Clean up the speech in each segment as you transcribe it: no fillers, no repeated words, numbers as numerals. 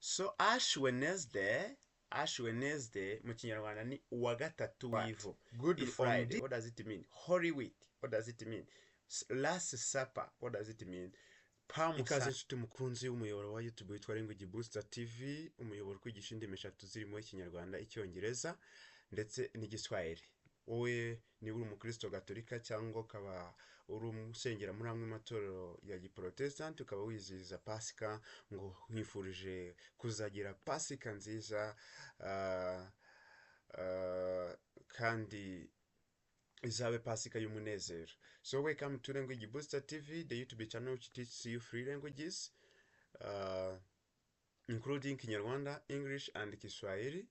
So Ash Wednesday mu Kinyarwanda ni uwa gatatu w'ivu. Good Friday, what does it mean? Holy Week, what does it mean? Last Supper, what does it mean? Ikaze nshuti mukunzi w'umuyoboro wa YouTube witwa Language Booster TV, umuyoboro kwigisha indimi eshatu zirimo Ikinyarwanda, Icyongereza ndetse n'Igiswahili. Wowe ni uri Umukristo Gatolika cyangwa ukaba uri umusengera muri amwe matorero ya Giprotestant, ukaba wizihiza Pasika, ngo nkwifurije kuzagira Pasika nziza kandi izabe Pasika y'umunezero. So welcome to Language Booster TV, the YouTube channel which teaches you 3 languages, including Kinyarwanda, English, and Kiswahili.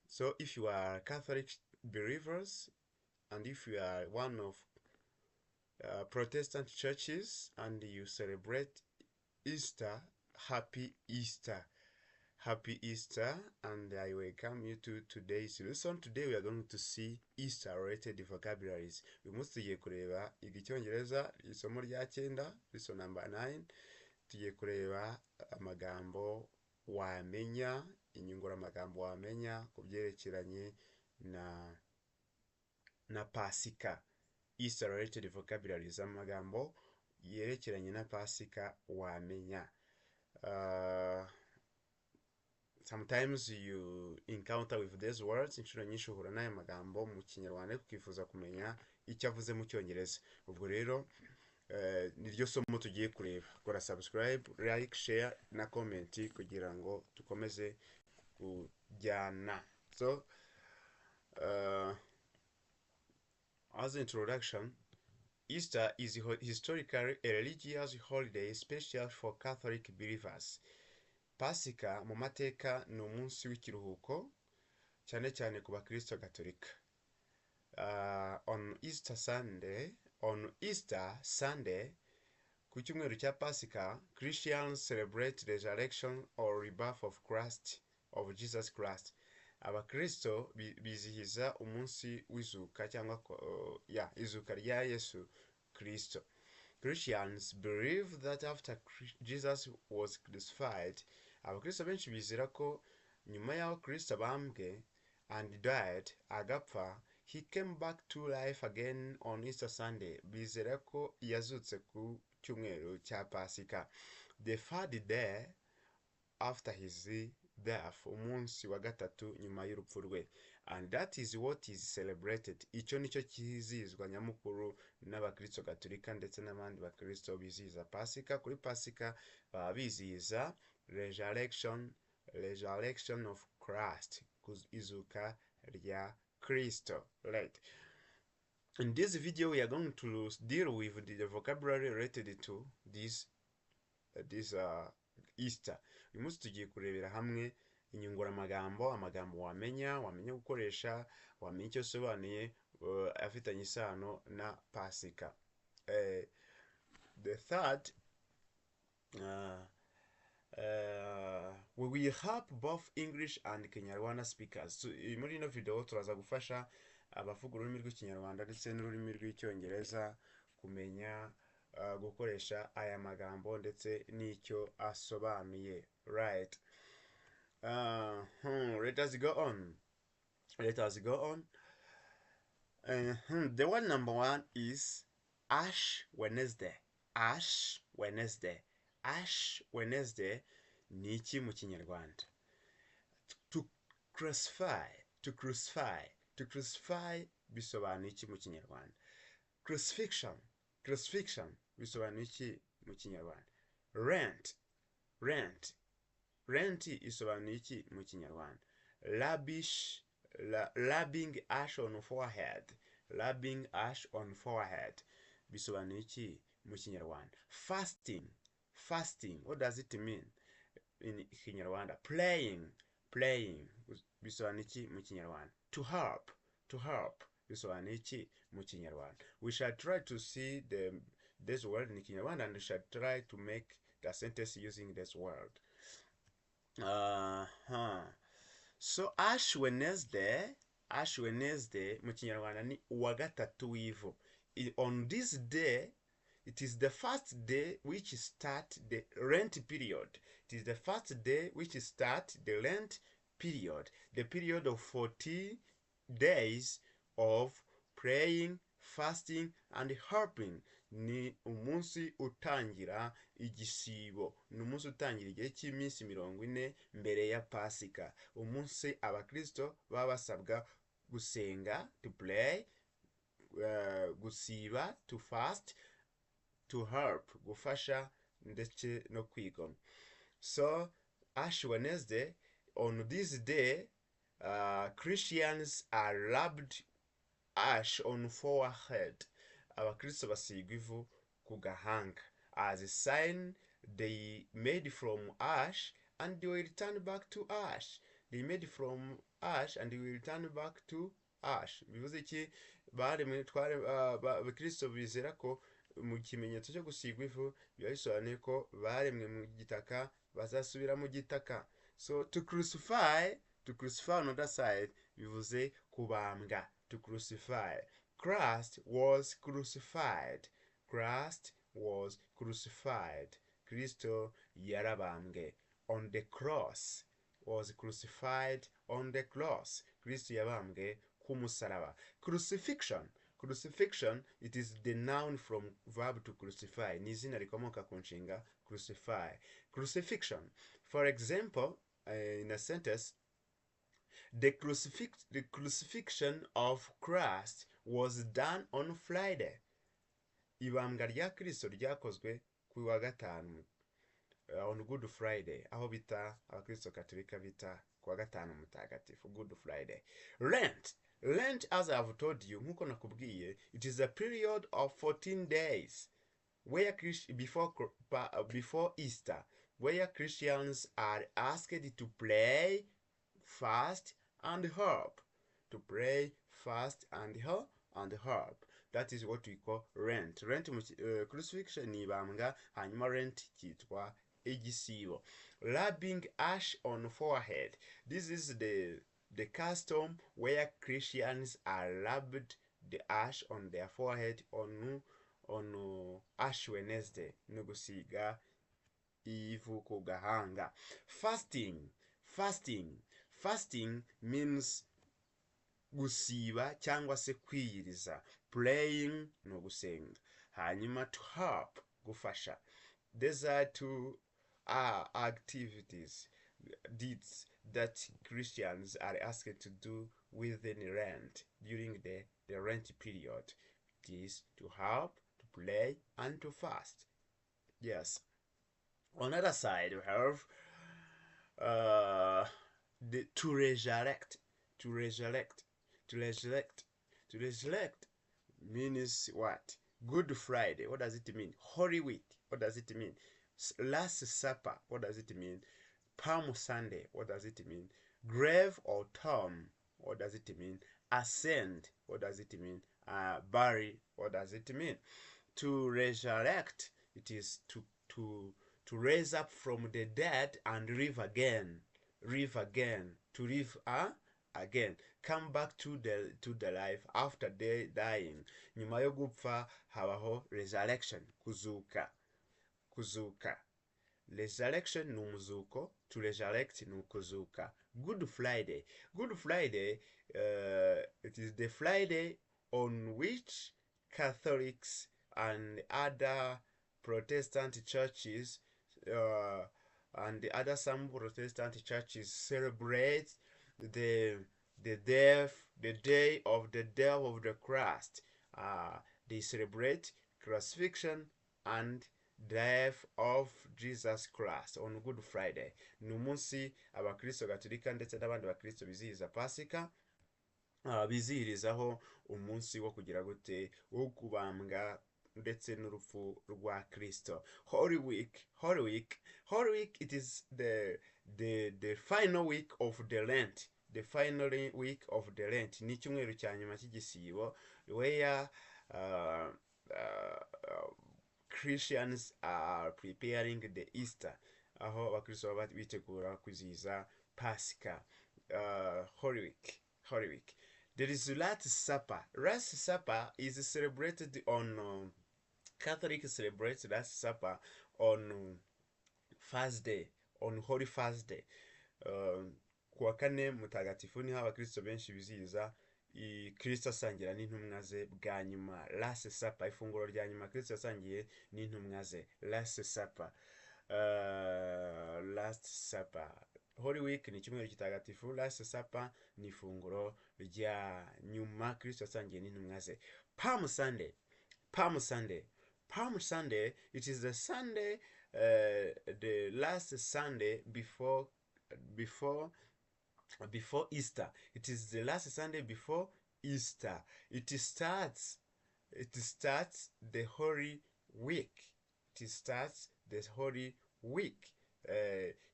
So if you are Catholic believers, and if you are one of Protestant churches and you celebrate Easter, happy Easter. Happy Easter, and I welcome you to today's lesson. Today we are going to see Easter-related vocabularies. We must tugiye kureba Icyongereza isomo rya 9, lesson number 9. Tugiye kureba amagambo wamenya, inyungura amagambo wamenya kubyerekeranye na Pasika. Easter-related vocabularies, amagambo yerekeranye na Pasika wamenya. Sometimes you encounter with these words, inshuro nyinshi uhura n'aya magambo mu Kinyarwanda kukifuza kumenya icyo avuze mu Cyongereza. Ubwo rero niryo somo tugiye kureba. Kora subscribe, like, share na comment kugira ngo tukomeze kujyana. So as an introduction, Easter is historically a religious holiday special for Catholic believers. Pasika mu mateka ni umunsi w'ikiruhuko cyane cyane ku bakristo Gatolika. On Easter Sunday, ku cyumweru cya Pasika, Christians celebrate the resurrection or rebirth of Jesus Christ. Abakristo bizihiza umunsi w'izuka cyangwa izuka rya Yesu Kristo. Christians believe that after Jesus was crucified, abakristo benshi bizera ko nyuma y'aho Kristo abambwe and died, agapfa, he came back to life again on Easter Sunday. Bizera ko yazutse ku cyumweru cya Pasika, the third day after his death, umunsi wa gatatu nyuma y'urupfu rwe. And that is what is celebrated. Icyo nicyo kizizwa nyamukuru n'abakristo Gatolika ndetse n'abandi bakristo bizihiza Pasika. Kuri Pasika bizihiza resurrection of Christ, izuka rya Kristo, right? In this video we are going to deal with the vocabulary related to this Easter. Uyu munsi tugiye kurebera hamwe inyungura amagambo wamenya gukoresha, wamenya icyo sobanuye, afitanye isano na Pasika. The third, we will help both English and Kinyarwanda speakers. So, muri ino video turaza gufasha abavuga ururimi rw'Ikinyarwanda ndetse n'ururimi rw'Icyongereza kumenya gukoresha aya magambo ndetse n'icyo asobanuye, right? Let us go on. The one number 1 is Ash Wednesday. Ash Wednesday ni iki mu Kinyarwanda? To crucify bisobanuye iki mu Kinyarwanda? Crucifixion bisobanuye iki mu Kinyarwanda? Rent isobanuye iki mu Kinyarwanda? Rubbing ash on forehead bisobanuye iki mu Kinyarwanda? Fasting, what does it mean in Kinyarwanda? Playing bisobanuye iki mu Kinyarwanda? To help bisobanuye iki mu Kinyarwanda? We shall try to see this word in Kinyarwanda and we shall try to make the sentence using this word. So Ash Wednesday mu Kinyarwanda ni uwa gatatu w'ivu. On this day, it is the first day which start the Lent period. It is the first day which starts the Lent period, the period of 40 days of praying, fasting and helping. Ni umunsi utangira igisibo, ni umunsi utangira igihe cy'iminsi 40 mbere ya Pasika. Umunsi abakristo baba basabwa gusenga, to pray, gusiba, to fast, to help, gufasha ndetse no kwiga. So Ash Wednesday, on this day, Christians are rubbed ash on forehead. Abakristo basigwa ivu ku gahanga as a sign they made from ash and they will return back to ash. They made from ash and they will return back to ash. Bivuze iki? Abakristo bizera ko mu kimenyetso cyo gusigwa ivu biba bisobanuye ko baremwe mu gitaka bazasubira mu gitaka. So to crucify on other side bivuze kubambwa, to crucify. Christ was crucified. Christ was crucified. Kristo yarabambwe on the cross. Was crucified on the cross. Kristo yabambwe ku musaraba. Crucifixion. Crucifixion, it is the noun from verb to crucify. Ni izina rikomoka ku nshinga crucify. Crucifixion. For example, in a sentence, the crucifixion of Christ was done on Friday. Ibambwa rya Kristo ryakozwe ku wa gatanu, on Good Friday, aho bita Abakristo Gatolika bita ku wa gatanu mutagatifu, Good Friday. Lent, as I have told you, nkuko nakubwiye, it is a period of 14 days where before Easter, where Christians are asked to pray, fast and help. To pray, fast and help. That is what we call Lent. Crucifixion ni ibambwa, hanyuma Lent kitwa igisibo. Rubbing ash on forehead. This is the custom where Christians are rubbed the ash on their forehead on Ash Wednesday. Nugusiga ivu ku gahanga. Fasting means gusiba cyangwa se kwiyiriza. Praying no gusenga. Hanyuma to help, gufasha. These are two activities, deeds that Christians are asked to do within Lent during the Lent period. It is to help, to pray, and to fast. Yes. On the other side, we have to resurrect. To resurrect means what? Good Friday. What does it mean? Holy Week. What does it mean? Last Supper. What does it mean? Palm Sunday. What does it mean? Grave or tomb. What does it mean? Ascend. What does it mean? Bury. What does it mean? To resurrect, it is to raise up from the dead and live again. To live again. Come back to the life after they dying. Nyuma yo gupfa habaho resurrection. Kuzuka. Resurrection ni umuzuko. To resurrect ni ukuzuka. Good Friday. It is the Friday on which Catholics and other Protestant churches some Protestant churches celebrate the day of the death of the Christ. They celebrate crucifixion and death of Jesus Christ on Good Friday. Ni umunsi Abakristo Gatolika ndetse n'abandi bakristo bizihiza Pasika, bizihirizaho umunsi wo kugira gute, wo kubambwa ndetse n'urupfu rwa Kristo. Holy Week, it is the final week of the Lent. The final week of the Lent. Ni cyumweru cya nyuma cy'igisibo, where Christians are preparing the Easter. Aho abakristo baba bitegura kwizihiza Pasika. Holy Week. There is Last Supper. Last Supper is celebrated on Catholics celebrate Last Supper on Thursday on Holy Thursday. Kuwa kane mutagatifu niho abakristo benshi bizihiza Kristo asangira n'intumwa ze bwa nyuma, last supper, ifunguro rya nyuma Kristo yasangiye n'intumwa ze, last supper. Last supper, Holy Week ni cyumweru gitagatifu, last supper ni ifunguro rya nyuma Kristo yasangiye n'intumwa ze. Palm Sunday, Palm Sunday, Palm Sunday, it is the Sunday, the last Sunday before Easter. It is the last Sunday before Easter. It starts the Holy Week. It starts the Holy Week.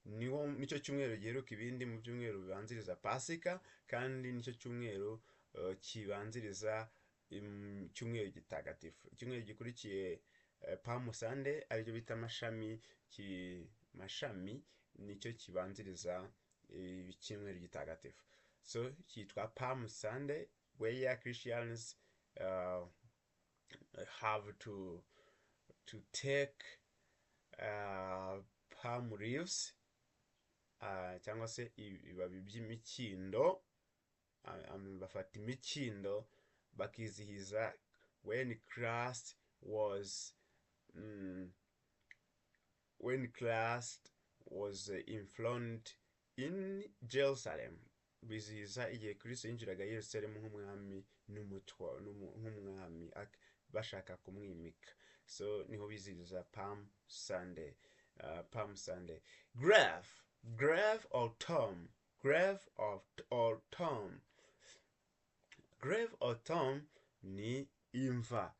Nicyo cyumweru giheruka ibindi mu byumweru bibanziriza Pasika, kandi nicyo cyumweru kibanziriza cyumweru gitagatifu. Icyumweru gikurikiye Palm Sunday aricyo bita mashami nicyo kibanziriza icyumweru gitagatifu. So cyitwa Palm Sunday, where Christians have to take palm leaves, cyangwa se ibibabi by'imikindo, bafata imikindo bakizihiza when Christ was enthroned in Jerusalem. Bizihiza igihe Kristo yinjiraga Yerusalemu nk'umwami nk'umwami bashaka kumwimika. So niho bizihiza Palm Sunday. Palm Sunday. Grave or tomb. Grave or tomb ni imva.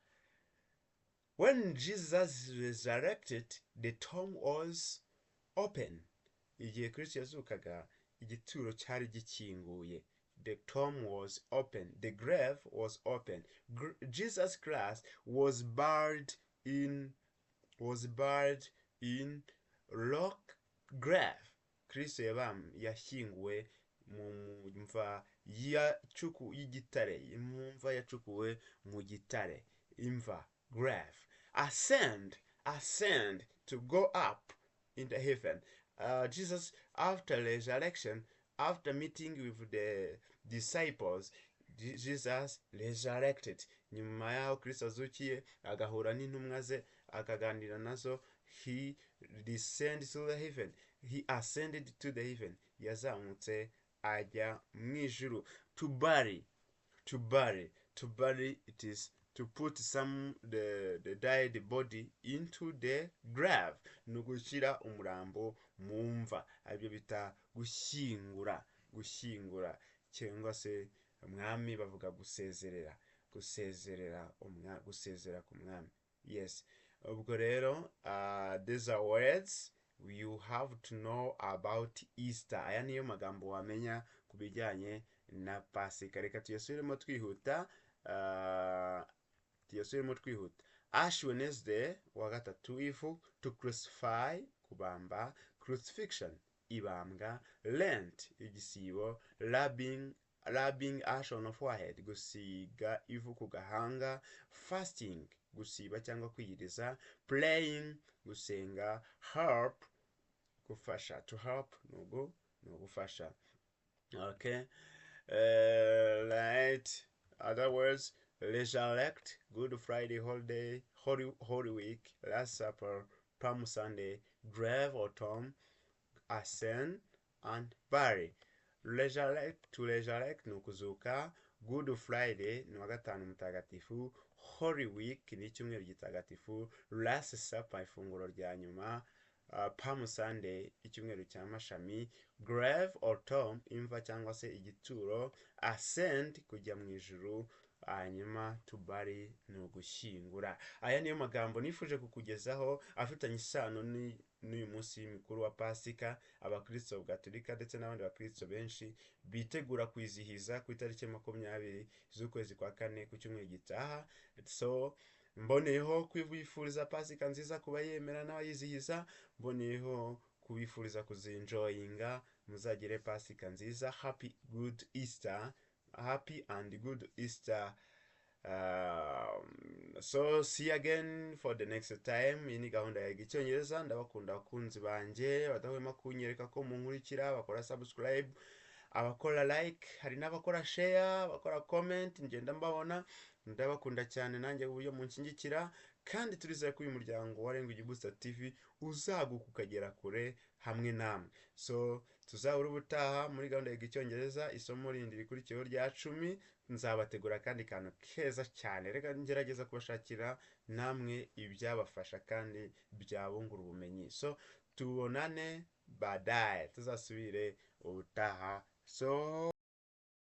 When Jesus resurrected, the tomb was open. Igihe Kristo yazukaga, igituro cyari gikinguye. The tomb was open. The grave was open. Jesus Christ was buried in rock grave. Kristo yashyinguwe mu mva y'igitare, imva yacukuwe mu gitare, imva, grave. Ascend to go up into heaven. Jesus, after resurrection, after meeting with the disciples, Jesus resurrected. Nyuma yaho Kristo azukiye agahura n'intumwa ze akaganira nazo, he descended to the heaven. He ascended to the heaven. Yazamutse ajya mu ijuru. To bury, it is to put the dead body into the grave. Nugushyira umurambo mu mva, aribyo bita gushyingura, cyangwa se umwami bavuga gusezera ku mwami. Yes. Ubwo rero, these are words you have to know about Easter. Aya niyo magambo wamenya ku bijyanye na Pasika. Reka tuyasubiremo twihuta. Ash Wednesday wa gatatu ifu, to crucify kubamba, crucifixion ibambwa, Lent igisibo, rubbing ash on a forehead gusiga ivu ku gahanga, fasting gusiba cyangwa kwiyiriza, praying gusenga, harp gufasha, to harp no gufasha. Okay. Right. Other words, resurrect, Good Friday holiday, Holy Week, Last Supper, Palm Sunday, grave or tomb, ascend and bury. To resurrect ni ukuzuka, Good Friday ni wa gatanu mutagatifu, Holy Week ni icyumweru gitagatifu, Last Supper ifunguro rya nyuma, Palm Sunday icyumweru cya mashami, grave or tomb imva cyangwa se igituro, ascend kujya mu ijuru, hanyuma to bury ni ugushyingura. Aya niyo magambo nifuje kukugezaho afitanye isano n'uyu munsi mikuru wa Pasika. Abakristo Gatolika ndetse n'abandi bakristo benshi bitegura kwizihiza ku itariki 20 z'ukwezi kwa kane ku cyumweru gitaha. So mboneyeho kwifuriza Pasika nziza kuba yemera n'abayizihiza, mboneyeho kubifuriza kuzinjoyinga, muzagire Pasika nziza. Happy and good Easter So see you again for the next time. Iyi ni gahunda ya icyongereza. Ndabakunda abakunzi banje badahwema kunyereka ko munkurikira, bakora subscribe, abakora like, hari n'abakora share, abakora comment, ngenda mbabona. Ndabakunda cyane nanjye uburyo munshyigikira, kandi turizeye ko uyu muryango wa Language Booster TV uzaguka ukagera kure hamwe namwe. So tuzahura ubutaha muri gahunda ya icyongereza, isomo rindi rikurikiyeho rya 10. Nzabategura kandi kantu keza cyane, reka ngerageza kubashakira namwe ibyabafasha kandi byabungura ubumenyi. So tubonane baadaye, tuzasubire ubutaha. So